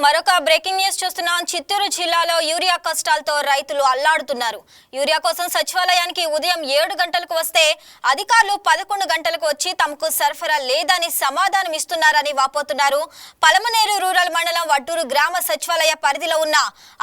మరొక breaking news చూస్తున్నాం. చిత్తూరు జిల్లాలో యూరియా కష్టాలతో రైతులు అల్లాడుతున్నారు. యూరియా కోసం సచివాలయానికి ఉదయం 7 గంటలకు వస్తే అధికారులు 11 గంటలకు వచ్చి తమకు సరఫరా లేదని సమాధానం ఇస్తున్నారని వాపోతున్నారు. పలమనేరు రూరల్ మండలం వడ్డూరు గ్రామ సచివాలయ పరిధిలో ఉన్న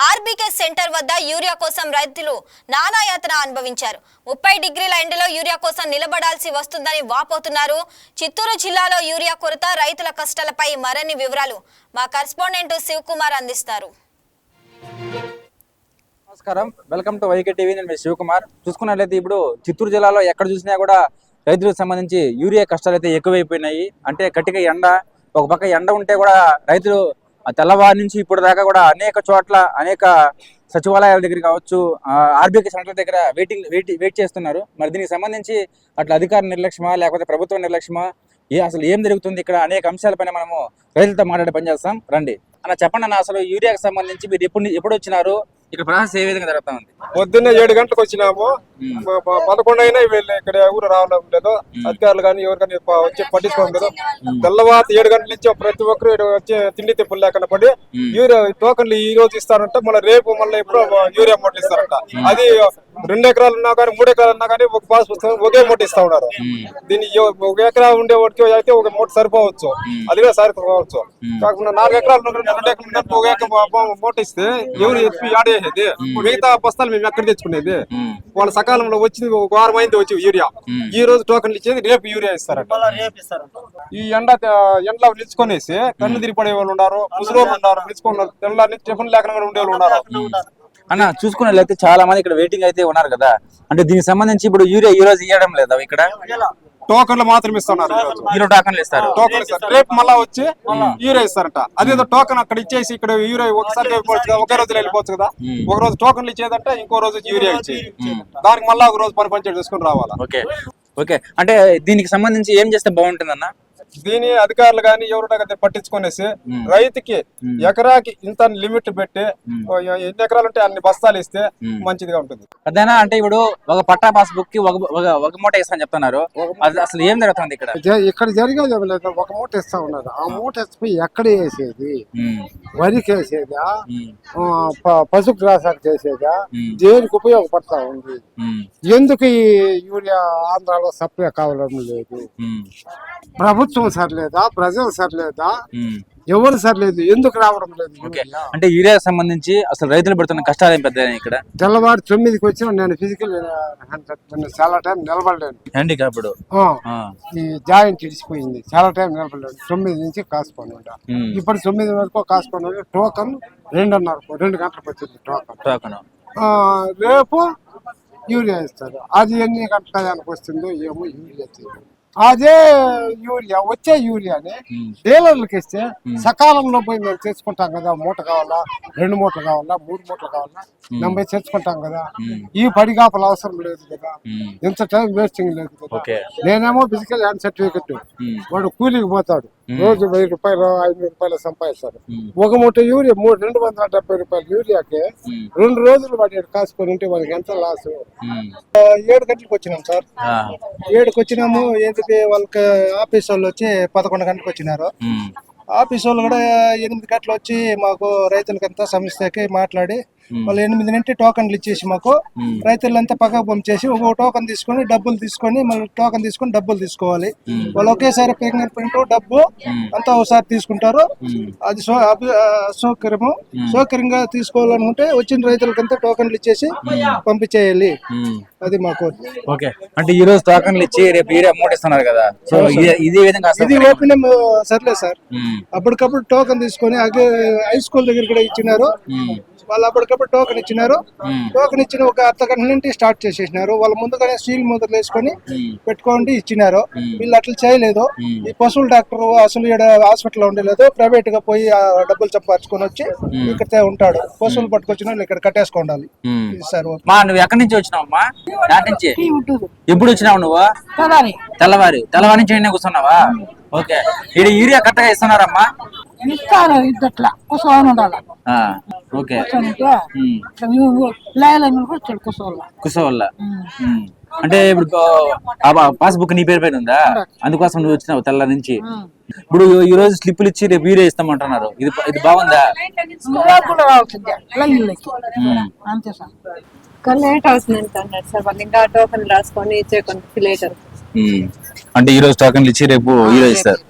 ఆర్బీకే సెంటర్ వద్ద యూరియా కోసం రైతులు నానాయాతన అనుభవించారు. 30 డిగ్రీల ఎండలో యూరియా కోసం నిలబడాల్సి వస్తుందని వాపోతున్నారు. చిత్తూరు జిల్లాలో యూరియా కొరత, రైతుల కష్టాలపై మరిన్ని వివరాలు మా కరెస్పాండెంట్ శివకుమార్ అందిస్తారు. నమస్కారం, వెల్కమ్ టు వైకే టీవీ. నేను శివకుమార్. చూసుకున్నట్లయితే ఇప్పుడు చిత్తూరు జిల్లాలో ఎక్కడ చూసినా కూడా రైతులకు సంబంధించి యూరియా కష్టాలు అయితే ఎక్కువైపోయినాయి. అంటే గట్టిగా ఎండ, ఒక పక్క ఎండ ఉంటే కూడా రైతులు తెల్లవారి నుంచి ఇప్పుడు దాకా కూడా అనేక చోట్ల అనేక సచివాలయాల దగ్గర కావచ్చు, ఆర్బీకే సెంటర్ దగ్గర వెయిట్ చేస్తున్నారు. మరి దీనికి సంబంధించి అట్లా అధికార నిర్లక్ష్యమా లేకపోతే ప్రభుత్వ నిర్లక్ష్యమా, అసలు ఏం జరుగుతుంది ఇక్కడ అనేక అంశాలపైన మనము రైతులతో మాట్లాడే పని చేస్తాం. రండి అన్న, చెప్పండి అన్న, అసలు యూరియాకి సంబంధించి మీరు ఎప్పుడు వచ్చినారు, ఇక్కడ ప్రాసెస్ ఏ విధంగా జరుగుతా ఉంది? పొద్దున్నే 7 గంటలకు వచ్చినాము. 11 అయినా వీళ్ళు ఇక్కడ ఊరు రావడం లేదు. అధికారులు కానీ ఎవరు కానీ వచ్చి పట్టించుకోవడం లేదు. తెల్లవారు 7 గంటల నుంచి ప్రతి ఒక్కరు వచ్చి తిండి తిప్పులు లేకుండా పడి యూరియా టోకన్లు ఈ రోజు ఇస్తారంట, మళ్ళీ రేపు మళ్ళీ ఎప్పుడో యూరియా మూటలు ఇస్తారంట. అది 2 ఎకరాలు ఉన్నా కానీ 3 ఎకరాలు ఉన్నా కానీ ఒక పాస్ పుస్తకం ఒకే మూట ఇస్తా ఉన్నారు. దీన్ని 1 ఎకరా ఉండే వాటికి అయితే ఒక మూట సరిపోవచ్చు, అది కూడా సరిపోవచ్చు. కాకుండా 4 ఎకరాలు 2 ఎకరాలు ఒక ఎకరా మూట ఇస్తే ఎవరు యాడ్ చేసేది? మిగతా బస్తాలు మేము ఎక్కడ తెచ్చుకునేది? వాళ్ళ సకాలంలో వచ్చింది, ఒక వారం అయింది వచ్చి యూరియా. ఈ రోజు టోకన్లు ఇచ్చేది, రేపు యూరియా ఇస్తారంట. ఈ ఎండలో నిలుచుకొనేసి కన్ను తిరిగిపడే వాళ్ళు ఉన్నారు, ముసలోళ్ళు ఉన్నారు, నిలుచుకున్నారు, తెల్లారి టిఫిన్ లేకుండా ఉండే వాళ్ళు ఉన్నారు. అన్న, చూసుకున్నట్లయితే చాలా మంది ఇక్కడ వెయిటింగ్ అయితే ఉన్నారు కదా. అంటే దీనికి సంబంధించి ఇప్పుడు యూరియా ఈ రోజు ఇవ్వడం లేదా? ఇక్కడ టోకన్లు మాత్రం ఇస్తున్నారు. ఈరోజు టోకన్లు ఇస్తారు, రేపు మళ్ళా వచ్చి యూరియా ఇస్తారంట. అదేదో టోకన్ అక్కడ ఇచ్చేసి ఇక్కడ యూరియా ఒకసారి వెళ్ళిపోవచ్చు కదా, ఒకే రోజులో వెళ్ళిపోవచ్చు కదా. ఒక రోజు టోకన్లు ఇచ్చేదంటే ఇంకో రోజు యూరియా ఇచ్చేది, దానికి మళ్ళా ఒక రోజు పని చేసుకుని రావాలా. ఓకే, అంటే దీనికి సంబంధించి ఏం చేస్తే బాగుంటుందన్న? దీని అధికారులు గాని ఎవరు పట్టించుకునేసి రైతుకి ఎకరాకి ఇంత లిమిట్ పెట్టి ఎన్ని ఎకరాలు ఉంటే అన్ని బస్తాలు ఇస్తే మంచిదిగా ఉంటుంది. అదేనా? అంటే ఇప్పుడు ఒక పట్టా పాస్ బుక్ కి ఒక మూట ఇస్తా చెప్తున్నారు, అసలు ఏం జరుగుతుంది ఇక్కడ? ఇక్కడ జరిగేది లేదు. ఒక మూట ఇస్తా ఉన్నారు. ఆ మూట ఇచ్చిపోయి ఎక్కడ వేసేది? వరికి వేసేదా, పశు గ్రాసాకు చేసేదా, దేనికి ఉపయోగపడతా ఉంది? ఎందుకు ఈ యూరియా ఆంధ్రాలో సప్లై కావడం లేదు? ప్రభుత్వం సరిలేదా, ప్రజలు సరిలేదా, ఎవరు సరిలేదు, ఎందుకు రావడం లేదు? అంటే యూరియా సంబంధించి అసలు రైతులు పడుతున్న కష్టాలు ఏం పెద్ద? ఇక్కడ తెల్లవారు 9కి వచ్చి నేను ఫిజికల్ చాలా టైం నిలబడలేను. హ్యాండిక్యాప్డ్, ఈ జాయింట్ ఇడిచిపోయింది, చాలా టైం నిలబడలేను. 9 నుంచి కాసుకొని ఉంటా. ఇప్పుడు 9 వరకు కాసుకొని టోకన్ 2 గంటలకు వచ్చింది టోకన్. రేపు యూరియా ఇస్తారు. అది ఎన్ని గంటలకు వస్తుందో ఏమో యూరియా తెలియదు. అదే యూరియా వచ్చే యూరియాని డీలర్లకు ఇస్తే సకాలంలో పోయి మేము తెచ్చుకుంటాం కదా. మూట కావాలా, 2 మూటలు కావాలా, 3 మూటలు కావాలా, మేము పోయి తెచ్చుకుంటాం కదా. ఈ పడిగాపలు అవసరం లేదు కదా, ఎంత టైం వేస్టింగ్ లేదు కదా. నేనేమో ఫిజికల్ హ్యాండ్ సర్టిఫికెట్, వాడు కూలికి పోతాడు, రోజు 1000 రూపాయలు 500 రూపాయలు సంపాదిస్తాడు. ఒక మూట యూరియా 270 రూపాయలు యూరియాకి 2 రోజులు వాడు కాసుకొని ఉంటే వాడికి ఎంత లాస్? 7 గంటలకు వచ్చినాం సార్. 7కి వచ్చినాము. వాళ్ళకి ఆఫీస్ వాళ్ళు వచ్చి 11 గంటలకు వచ్చినారు. ఆఫీస్ వాళ్ళు కూడా 8 గంటలు వచ్చి మాకు రైతులకంతా సమస్యకి మాట్లాడి వాళ్ళు 8 నుండి టోకన్లు ఇచ్చేసి మాకు రైతులంతా పక్క పంపించేసి ఒక టోకన్ తీసుకొని డబ్బులు తీసుకొని మళ్ళీ టోకన్ తీసుకొని డబ్బులు తీసుకోవాలి. వాళ్ళు ఒకేసారి ఫింగర్ ప్రింట్ డబ్బు అంతా ఒకసారి తీసుకుంటారు. అది సౌకర్యంగా తీసుకోవాలనుకుంటే వచ్చిన రైతులకంతా టోకన్లు ఇచ్చేసి పంపించేయాలి. అది మాకు. ఓకే, అంటే ఈ రోజు టోకన్లు ఇచ్చి రేపు అమౌంట్ ఇస్తున్నారు కదా, సో ఇది ఓపెన్ సర్లేదు సార్. అప్పటికప్పుడు టోకన్ తీసుకొని హై స్కూల్ దగ్గర కూడా ఇచ్చినారు. వాళ్ళు అప్పటికప్పుడు టోకన్ ఇచ్చినారు. టోకన్ ఇచ్చిన ఒక అర్ధగంట నుండి స్టార్ట్ చేసేసినారు. వాళ్ళు ముందుగానే స్టీల్ ముద్రలు వేసుకొని పెట్టుకోండి ఇచ్చినారు. వీళ్ళు అట్లా చేయలేదు. ఈ పశువుల డాక్టర్ అసలు ఇక్కడ హాస్పిటల్ ఉండలేదు, ప్రైవేట్ గా పోయి డబ్బులు సంపాదించుకొని వచ్చి ఇక్కడ ఉంటాడు. పశువులు పట్టుకొచ్చిన వాళ్ళు ఇక్కడ కట్టేసుకోండాలి సార్. నువ్వు ఎక్కడి నుంచి వచ్చినావమ్మా? నుంచి ఎప్పుడు వచ్చినావు నువ్వు? తెల్లవారి నుంచి కూర్చున్నావా? ఓకే, ఇది యూరియా కరెక్ట్గా ఇస్తున్నారమ్మా? కుసవల్ల. అంటే ఇప్పుడు పాస్బుక్ నీ పేరు పైన ఉందా? అందుకోసం నువ్వు వచ్చినావు తెల్ల నుంచి. ఇప్పుడు ఈ రోజు స్లిప్పులు ఇచ్చి రేపు యూరియా ఇస్తామంటున్నారు. ఇది బాగుందా? అంతే సార్. లేట్ అవుతుంది అన్నారు సార్, వాళ్ళు ఇంకా టోకెన్ రాసుకొని ఇచ్చే కొంచెం లేట్ అవుతుంది. అంటే ఈ రోజు టోకెన్లు ఇచ్చి రేపు యూరియా ఇస్తారు.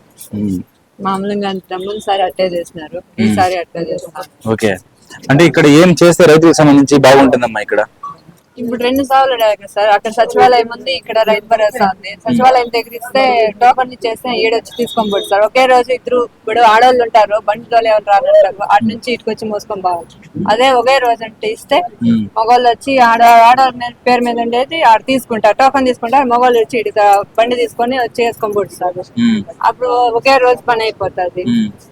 మామూలుగా ముందుసారి అట్టే చేసినారు, ఈసారి అట్టే చేస్తున్నారు. ఓకే, అంటే ఇక్కడ ఏం చేస్తే రైతులకు సంబంధించి బాగుంటుందమ్మా? ఇక్కడ ఇప్పుడు 2 సార్లు కదా సార్, అక్కడ సచివాలయం ఉంది, ఇక్కడ రైతు భరోసా ఉంది. సచివాలయం దగ్గర ఇస్తే టోకన్ ఇచ్చేస్తే ఈడొచ్చి తీసుకొని పోదు సార్. ఒకే రోజు ఇద్దరు, ఇప్పుడు ఆడవాళ్ళు ఉంటారు, బండి తోలు ఎవరు రానంటారు, అటు నుంచి ఇటుకు వచ్చి మోసుకొని పోవాలి. అదే ఒకే రోజు అంటే ఇస్తే మగవాళ్ళు వచ్చి ఆడవాళ్ళ పేరు మీద ఉండేది ఆడ తీసుకుంటారు, టోకన్ తీసుకుంటారు. మగవాళ్ళు వచ్చి ఇటు బండి తీసుకొని వచ్చి వేసుకొని పోదు సార్. అప్పుడు ఒకే రోజు పని అయిపోతుంది.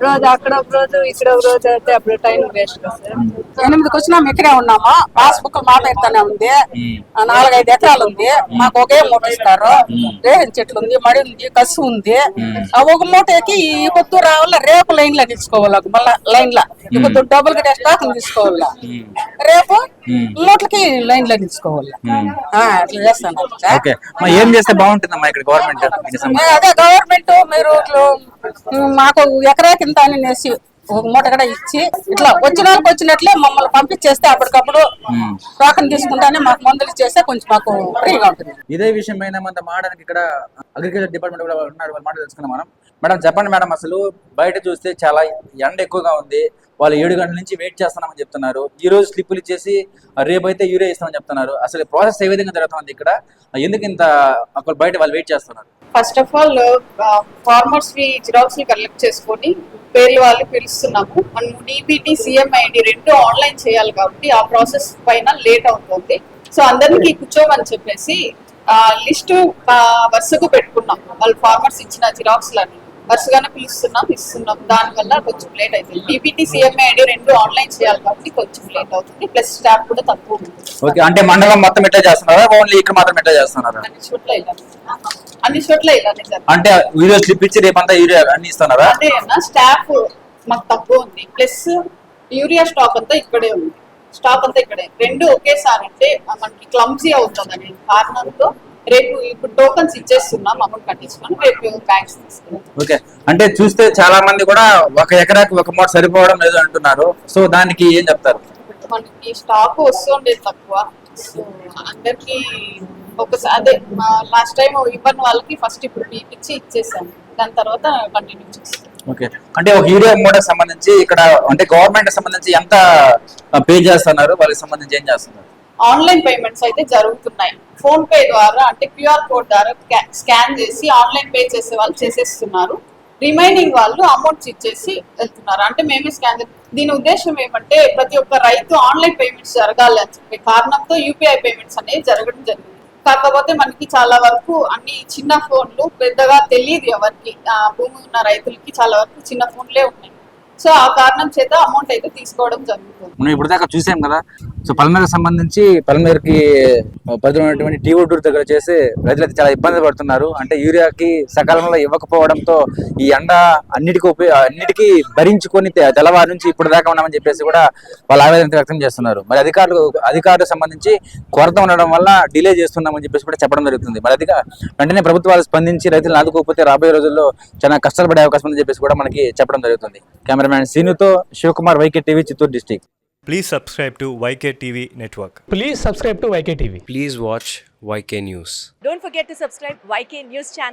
రోజు అక్కడ ఒక రోజు ఇక్కడ ఒక రోజు అయితే అప్పుడు టైం వేస్ట్ సార్. 8కి వచ్చినాం, ఇక్కడే ఉన్నాము. పాస్బుక్ మా పేరుతోనే ఉంది. 4-5 ఎకరాలు ఉంది. మాకు ఒకే మూట ఇస్తారు. రేహన్ చెట్లు ఉంది, మడి ఉంది, కసు ఉంది. ఆ ఒక మూటకి ఈ పొద్దు రావాల, రేపు లైన్ లో తీసుకోవాలి. మళ్ళా లైన్ లో ఇప్పుడు డబుల్ గా స్టాక్ తీసుకోవాలా, రేపు మూటలకి లైన్ లో తీసుకోవాలి. అట్లా చేస్తాను. ఏం చేస్తే బాగుంటుందమ్మా ఇక్కడ గవర్నమెంట్? అదే గవర్నమెంట్ మీరు మాకు ఎకరాకి ఇంత అని నేసి ఒక మూట కూడా ఇచ్చి ఇట్లా వచ్చిన వాళ్ళకి వచ్చినట్లే మమ్మల్ని పంపించేస్తే అప్పటికప్పుడు టోకన్ తీసుకుంటానే మాకు మందులు ఇచ్చేస్తే కొంచెం మాకు ఫ్రీగా ఉంటుంది. ఇదే విషయం పైన మన మాడడానికి ఇక్కడ అగ్రికల్చర్ డిపార్ట్మెంట్ కూడా ఉన్నారు, వాళ్ళ మాట తెలుసుకుందాం మనం. మేడం చెప్పండి మేడం, అసలు బయట చూస్తే చాలా ఎండ ఎక్కువగా ఉంది. వాళ్ళు 7 గంటల నుంచి వెయిట్ చేస్తున్నామని చెప్తున్నారు. ఈ రోజు స్లిప్పులు ఇచ్చేసి రేపు అయితే యూరియా ఇస్తామని చెప్తున్నారు. అసలు ప్రాసెస్ ఏ విధంగా జరుగుతుంది ఇక్కడ? ఎందుకు ఇంత అక్కడ బయట వాళ్ళు వెయిట్ చేస్తున్నారు? ఫస్ట్ ఆఫ్ ఆల్ ఫార్మర్స్ వి జిరాక్స్ ని కలెక్ట్ చేసుకొని పేర్లు వాళ్ళు పిలుస్తున్నాము. మనం డిబిటీ సిఎంఐడి 2 ఆన్లైన్ చేయాలి కాబట్టి ఆ ప్రాసెస్ పైన లేట్ అవుతుంది. సో అందరికి కూర్చోమని చెప్పేసి లిస్టు వరుసకు పెట్టుకున్నాం. వాళ్ళు ఫార్మర్స్ ఇచ్చిన జిరాక్స్ లని వరుసగానే ఇస్తున్నాం. దానివల్ల కొంచెం లేట్ అవుతుంది. డిబిటీ సిఎంఐడి 2 ఆన్లైన్ చేయాలి కాబట్టి కొంచెం లేట్ అవుతుంది. ప్లస్ స్టాఫ్ కూడా తక్కువ ఉంది. ఓకే, అంటే మండలం మొత్తం ఎట్లా చేస్తున్నారా? ఓన్లీ ఇక్కడ మాత్రం ఎట్లా చేస్తున్నారా? అన్ని చోట్ల ఇలానే జరుగుతుంది. అంటే వీడియో స్లిప్ ఇచ్చి రేపంతా యూరియా అన్ని ఇస్తున్నారా? అంటే స్టాఫ్ మాకు తక్కువ ఉంది, ప్లస్ యూరియా స్టాక్ అంతా ఇక్కడే ఉంది. స్టాక్ అంతా ఇక్కడే 2 ఒకేసారి అంటే మనకి క్లమ్సీ అవుతుంది అనే కారణంతో రేపు ఇప్పుడు టోకన్స్ ఇచ్చేస్తున్నాం, అమౌంట్ కట్టించుకొని రేపు బ్యాంక్స్ తీసుకున్నాం. ఓకే, అంటే చూస్తే చాలా మంది కూడా 1 ఎకరాకి 1 మూట సరిపోవడం లేదు అంటున్నారు. సో దానికి ఏం చెప్తారు? మనకి స్టాక్ వస్తుండేది తక్కువ. సో అందరికి ఒకసారి అదే లాస్ట్ టైం ఇవ్వని వాళ్ళకి ఫస్ట్ ఇప్పుడు పీపిచ్చి ఇచ్చేసాము, దాని తర్వాత కంటిన్యూ చేస్తాం. ఓకే, అంటే ఒక యూరియా మూటకు సంబంధించి ఇక్కడ అంటే గవర్నమెంట్ సంబంధించి ఎంత పే చేస్తున్నారు? వాళ్ళకి సంబంధించి ఏం చేస్తున్నారు? ఆన్లైన్ పేమెంట్స్ అయితే జరుగుతున్నాయి. ఫోన్ పే ద్వారా అంటే క్యూఆర్ కోడ్ ద్వారా స్కాన్ చేసి ఆన్లైన్ పే చేసే వాళ్ళు చేసేస్తున్నారు. రిమైనింగ్ వాళ్ళు అమౌంట్స్ ఇచ్చేసి వెళ్తున్నారు. అంటే మేమే స్కాన్ చేస్తాం. దీని ఉద్దేశం ఏమంటే ప్రతి ఒక్క రైతు ఆన్లైన్ పేమెంట్స్ జరగాలి అని చెప్పే కారణంతో యూపీఐ పేమెంట్స్ అనేవి జరగడం జరిగింది. కాకపోతే మనకి చాలా వరకు అన్ని చిన్న ఫోన్లు పెద్దగా తెలియదు ఎవరికి. భూమి ఉన్న రైతులకి చాలా వరకు చిన్న ఫోన్లే ఉన్నాయి. సో ఆ కారణం చేత అమౌంట్ అయితే తీసుకోవడం జరుగుతుంది. మనం ఇప్పుడు దాకా చూసాం కదా. సో పల్మేరకు సంబంధించి పల్మేరుకి పరిధిలో ఉన్నటువంటి టీఓటూరు దగ్గర చేసి రైతులైతే చాలా ఇబ్బంది పడుతున్నారు. అంటే యూరియాకి సకాలంలో ఇవ్వకపోవడంతో ఈ ఎండ అన్నిటికీ భరించుకొని తెల్లవారి నుంచి ఇప్పుడు దాకా ఉన్నామని చెప్పేసి కూడా వాళ్ళు ఆవేదన వ్యక్తం చేస్తున్నారు. మరి అధికారులకు సంబంధించి కొరత ఉండడం వల్ల డిలే చేస్తున్నామని చెప్పేసి కూడా చెప్పడం జరుగుతుంది. మరి వెంటనే ప్రభుత్వాలు స్పందించి రైతులను ఆదుకోకపోతే రాబోయే రోజుల్లో చాలా కష్టాలు పడే అవకాశం ఉందని చెప్పేసి కూడా మనకి చెప్పడం జరుగుతుంది. కెమెరామ్యాన్ సీనుతో Sivakumar, YK TV, Chittoor district. Please subscribe to YK TV Network. Please subscribe to YK TV. Please watch YK News. Don't forget to subscribe YK News channel.